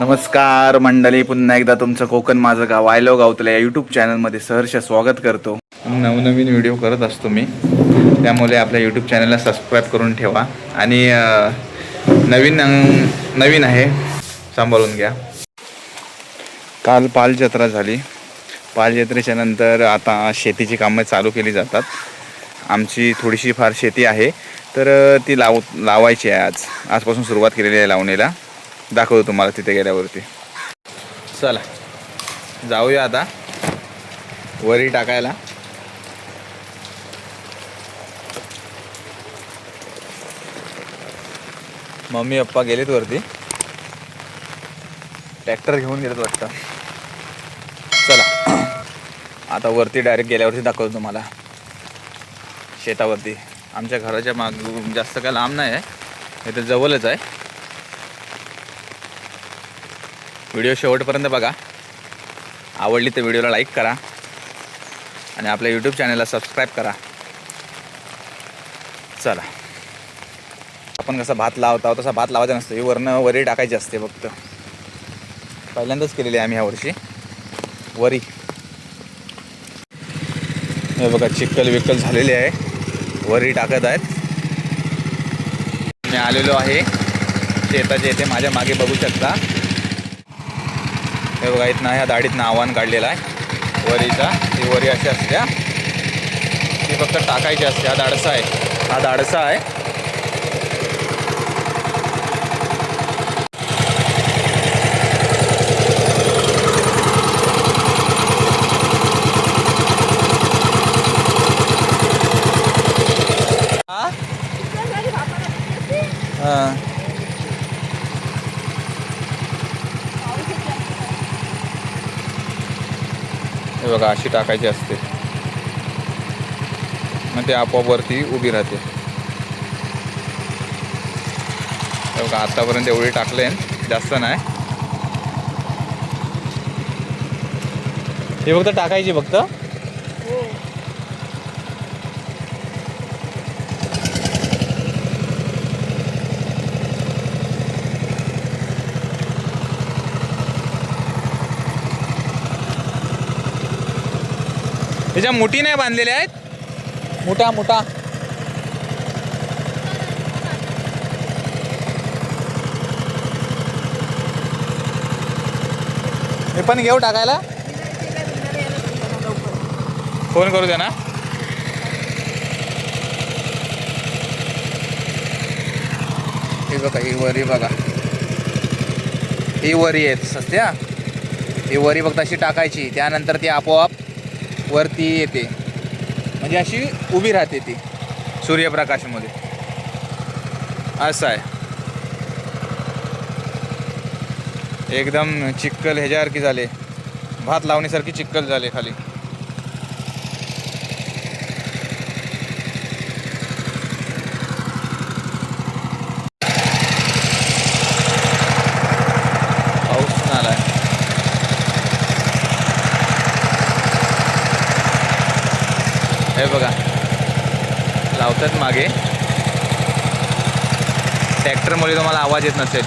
नमस्कार मंडळी, पुन्हा एकदा तुमचं कोकण माझं गाव वायलो गावतलं या यूट्यूब चॅनलमध्ये सहर्ष स्वागत करतो. नवनवीन व्हिडिओ करत असतो मी, त्यामुळे आपल्या यूट्यूब चॅनलला सबस्क्राईब करून ठेवा. आणि नवीन आहे, सांभाळून घ्या. काल पाल जत्रा झाली. पाल जत्रेच्या नंतर आता शेतीची कामं चालू केली जातात. आमची थोडीशी फार शेती आहे, तर ती लावायची आहे. आजपासून सुरुवात केलेली आहे लावणीला. दाखवतो तुम्हाला तिथे गेल्यावरती. चला जाऊया आता वरी टाकायला. मम्मी पप्पा गेलेत वरती, ट्रॅक्टर घेऊन गेलेत वाटतं. चला आता वरती डायरेक्ट गेल्यावरती दाखवतो तुम्हाला शेतावरती. आमच्या घराच्या माग जास्त काय लांब नाही आहे, इथे जवळच आहे. व्हिडिओ शेवटपर्यंत बघा. आवडली तर व्हिडिओला लाईक करा आणि आपल्या यूट्यूब चॅनलला सबस्क्राईब करा. चला, आपण कसा भात लावतो तसा भात लावायचा नसतो. ही वरनं वरी टाकायची असते. फक्त पहिल्यांदाच केलेली आहे आम्ही ह्या वर्षी वरी. हे बघा चिक्कल विक्कल झालेले आहे, वरी टाकत आहेत. मी आलेलो आहे शेताच्या इथे, माझ्या मागे बघू शकता. हे बघा इथनं ह्या दाढीतनं आव्हान काढलेलं आहे वरीचा. ही वरी अशी असते, ती फक्त टाकायची असते. हा दाडसा आहे, हा दाडसा आहे. हे बघा अशी टाकायची असते, मग ते आपोआप वरती उभी राहते. हे बघा आतापर्यंत एवढी टाकले, जास्त नाही. हे फक्त टाकायची फक्त. त्याच्या मुठी नाही बांधलेल्या आहेत, मोठा मोठा. मी पण घेऊ टाकायला, फोन करू द्या ना. हे बघा ही वरी, बघा ही वरी आहे सस्त्या. ही वरी फक्त अशी टाकायची, त्यानंतर ती आपोआप वरती येते. म्हणजे अशी उभी राहते ती सूर्यप्रकाशामध्ये. असं आहे. एकदम चिक्कल ह्याच्यासारखी झाले, भात लावण्यासारखी चिक्कल झाले खाली. पाऊस पण आलाय. हे बघा लावतात मागे. ट्रॅक्टरमुळे तुम्हाला आवाज येत नसेल.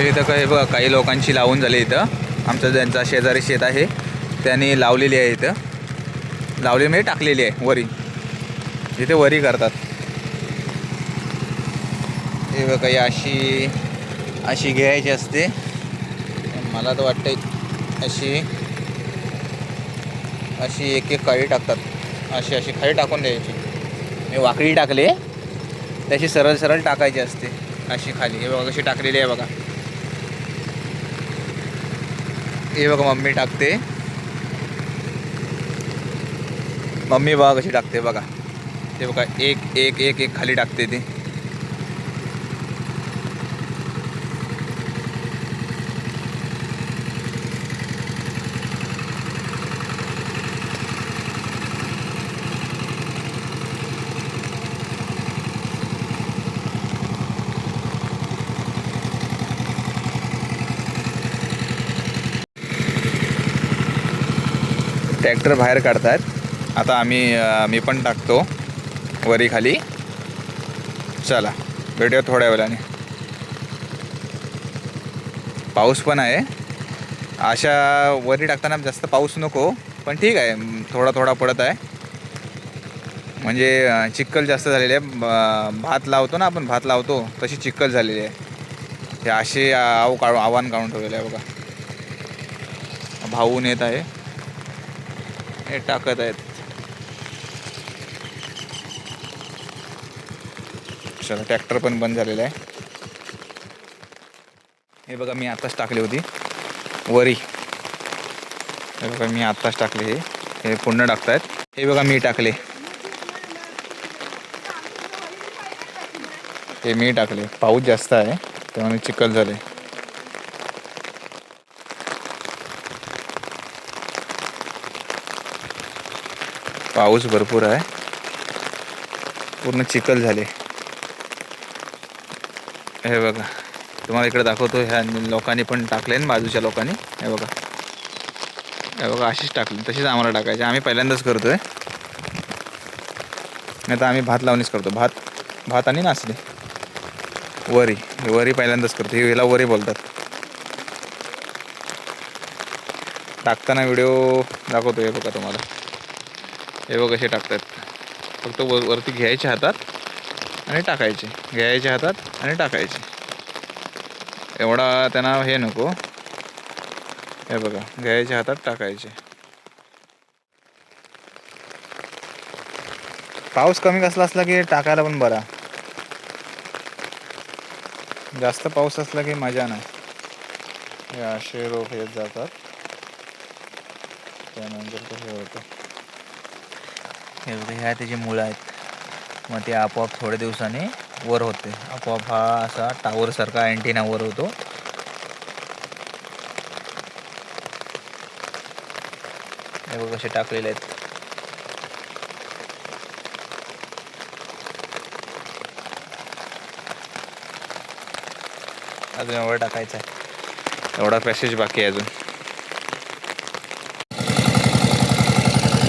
इथं काय बघा काही लोकांची लावून झाली. इथं आमचं ज्यांचा शेजारी शेत आहे त्यांनी लावलेली आहे. इथं लावलेली म्हणजे टाकलेली आहे वरी. इथे वरी करतात. हे बघा काही अशी घ्यायची असते. मला तर वाटतं अशी एक एक काळी टाकतात. अशी खाली टाकून द्यायची. मी वाकडी टाकली, त्याची सरळ सरळ टाकायची असते अशी खाली. हे बघा कशी टाकलेली आहे बघा. हे बघा मम्मी टाकते. मम्मी बघा कशी टाकते बघा. ते बघा एक एक एक एक खाली टाकते ती. ट्रॅक्टर बाहेर काढतायत. आता मी पण टाकतो वरी खाली. चला भेटूया थोड्या वेळाने. पाऊस पण आहे. अशा वरी टाकताना जास्त पाऊस नको, पण ठीक आहे, थोडा थोडा पडत आहे. म्हणजे चिक्कल जास्त झालेली आहे. भात लावतो ना आपण, भात लावतो तशी चिक्कल झालेली आहे. हे असे आव्हान काढून ठेवलेलं आहे बघा. भाऊन येत आहे, हे टाकत आहेत. चला ट्रॅक्टर पण बंद झालेला आहे. हे बघा मी आत्ताच टाकली होती वरी. हे बघा मी आत्ताच टाकले. हे पुन्हा टाकतायत. हे बघा मी टाकले. हे मी टाकले. पाऊस जास्त आहे त्यामुळे चिखल झाले. पाऊस भरपूर आहे, पूर्ण चिखल झाले. हे बघा तुम्हाला इकडे दाखवतो. ह्या लोकांनी पण टाकले ना, बाजूच्या लोकांनी. हे बघा, हे बघा अशीच टाकली. तशीच आम्हाला टाकायची. आम्ही पहिल्यांदाच करतोय, नाही तर आम्ही भात लावणीच करतो. भात आणि नाचणी वरी पहिल्यांदाच करतो. ह्याला वरी बोलतात. टाकताना व्हिडिओ दाखवतो. हे बघा तुम्हाला. हे बघा कसे टाकतात. फक्त वरती घ्यायचे हातात आणि टाकायचे, घ्यायचे हातात आणि टाकायचे. एवढा त्यांना हे नको. हे बघा घ्यायचे हातात टाकायचे. पाऊस कमी कसला असला की टाकायला पण बरा. जास्त पाऊस असला की मजा नाही. हे असे रोप येत जातात, त्यानंतर ते हे होतं. हे बघा ह्या त्याची मुळं आहेत. मग ते आपोआप थोड्या दिवसाने वर होते. आपोआप हा असा टावरसारखा अँटिना वर होतो. हे बघा कसे टाकलेले आहेत. अजून एवढं टाकायचं आहे. एवढा पॅसेज बाकी आहे अजून.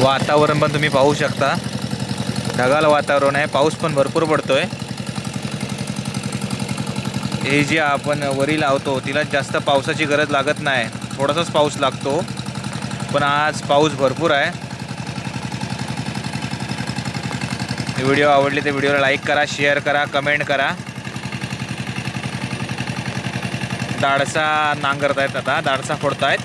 वातावरण पण तुम्ही पाहू शकता. ढगाळ वातावरण आहे. पाऊस पण भरपूर पडतोय. हे जी आपण वरी लावतो तिला जास्त पावसाची गरज लागत नाही, थोडासाच पाऊस लागतो. पण आज पाऊस भरपूर आहे. व्हिडिओ आवडली तर व्हिडिओला लाईक करा, शेअर करा, कमेंट करा. दाडसा नांगरतायत, आता दाडसा फोडतायत.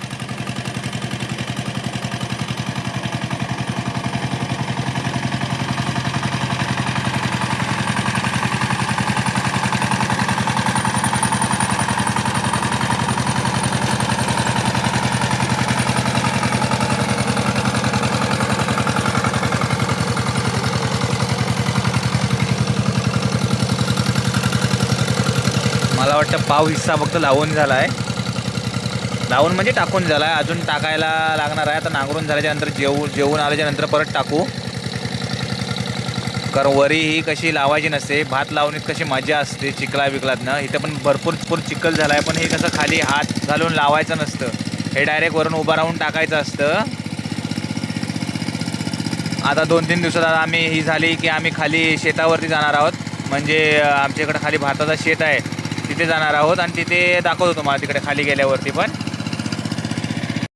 मला वाटतं पाव हिस्सा फक्त लावून झाला आहे. लावून म्हणजे टाकून झाला आहे. अजून टाकायला लागणार आहे. आता नांगरून झाल्याच्यानंतर जेवून आल्याच्यानंतर परत टाकू. कारण वरी ही कशी लावायची नसते. भात लावणीत कशी मजा असते चिखला बिकलातनं. इथं पण भरपूर चिखल झाला आहे. पण हे कसं खाली हात घालून लावायचं नसतं. हे डायरेक्ट वरून उभं राहून टाकायचं असतं. आता 2-3 दिवसात आम्ही ही झाली की आम्ही खाली शेतावरती जाणार आहोत. म्हणजे आमच्याकडे खाली भाताचं शेत आहे, तिथे जाणार आहोत आणि तिथे दाखवतो तुम्हाला तिकडे खाली गेल्यावरती. पण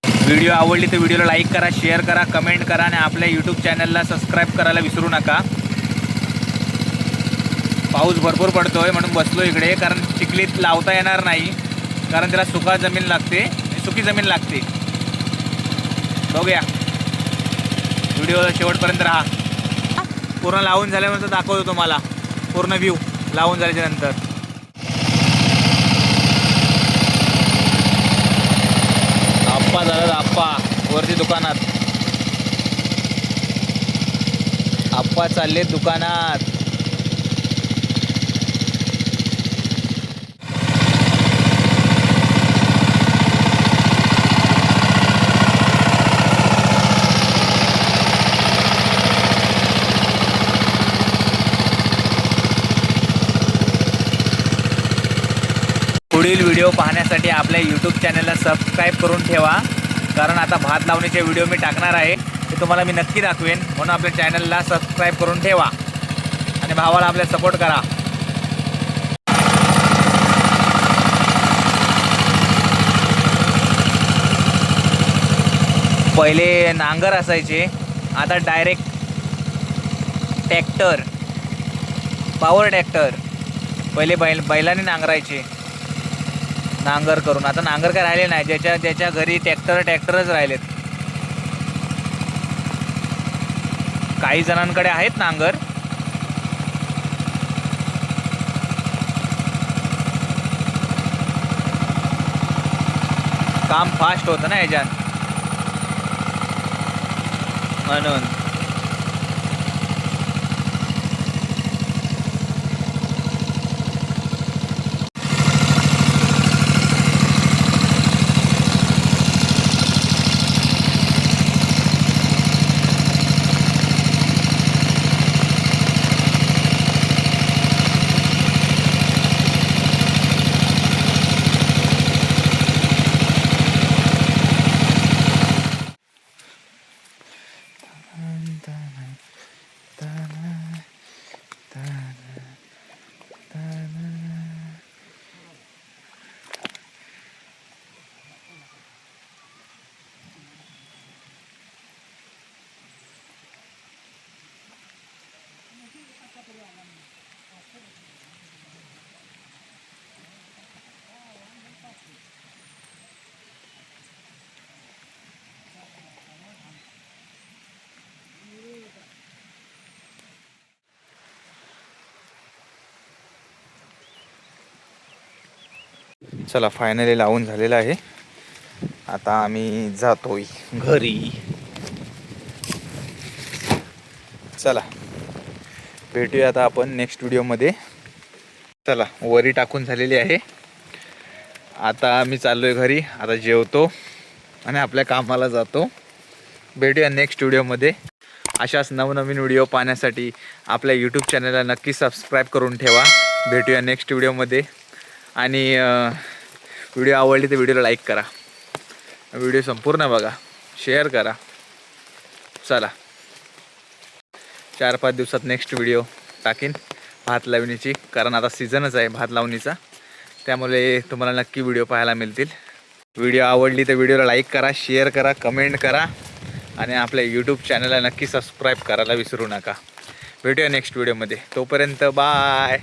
व्हिडिओ आवडली तर व्हिडिओला लाईक करा, शेअर करा, कमेंट करा आणि आपल्या यूट्यूब चॅनलला सबस्क्राईब करायला विसरू नका. पाऊस भरपूर पडतो आहे म्हणून बसलो इकडे. कारण चिखलीत लावता येणार नाही, कारण त्याला सुकी जमीन लागते. बघूया, व्हिडिओ शेवटपर्यंत राहा. पूर्ण लावून झाल्यानंतर दाखवतो तुम्हाला पूर्ण व्ह्यू लावून झाल्याच्यानंतर. आप्पा झालं, आप्पा वरती दुकानात. आप्पा चालले दुकानात. पुढील व्हिडिओ पाहण्यासाठी आपल्या यूट्यूब चॅनलला सबस्क्राईब करून ठेवा. कारण आता भात लावणीचे व्हिडिओ मी टाकणार आहे, ते तुम्हाला मी नक्की दाखवेन. म्हणून आपल्या चॅनलला सबस्क्राईब करून ठेवा आणि भावाला आपल्या सपोर्ट करा. पहिले नांगर असायचे, आता डायरेक्ट ट्रॅक्टर, पॉवर ट्रॅक्टर. पहिले बैलाने नांगरायचे नांगर करून, आता नांगर काय राहिले नाही. ज्याच्या घरी ट्रॅक्टरच राहिलेत. काही जणांकडे आहेत नांगर. काम फास्ट होतं ना याच्यात, म्हणून. चला, फायनली लावून झालेलं आहे. आता आम्ही जातोय घरी. चला, भेटूया आता आपण नेक्स्ट व्हिडिओमध्ये. चला, वरी टाकून झालेली आहे. आता मी चाललोय घरी. आता जेवतो आणि आपल्या कामाला जातो. भेटूया नेक्स्ट व्हिडिओमध्ये. अशाच नवनवीन व्हिडिओ पाहण्यासाठी आपल्या यूट्यूब चॅनलला नक्की सबस्क्राईब करून ठेवा. भेटूया नेक्स्ट व्हिडिओमध्ये. आणि व्हिडिओ आवडली तर व्हिडिओला लाईक करा, व्हिडिओ संपूर्ण बघा, शेअर करा. चला, 4-5 दिवसात नेक्स्ट व्हिडिओ टाकीन भात लावणीची, कारण आता सीझनच आहे भात लावणीचा. त्यामुळे तुम्हाला नक्की व्हिडिओ पाहायला मिळतील. व्हिडिओ आवडली तर व्हिडिओला लाईक करा, शेअर करा, कमेंट करा आणि आपल्या यूट्यूब चॅनलला नक्की सबस्क्राईब करायला विसरू नका. भेटूया नेक्स्ट व्हिडिओमध्ये. तोपर्यंत बाय.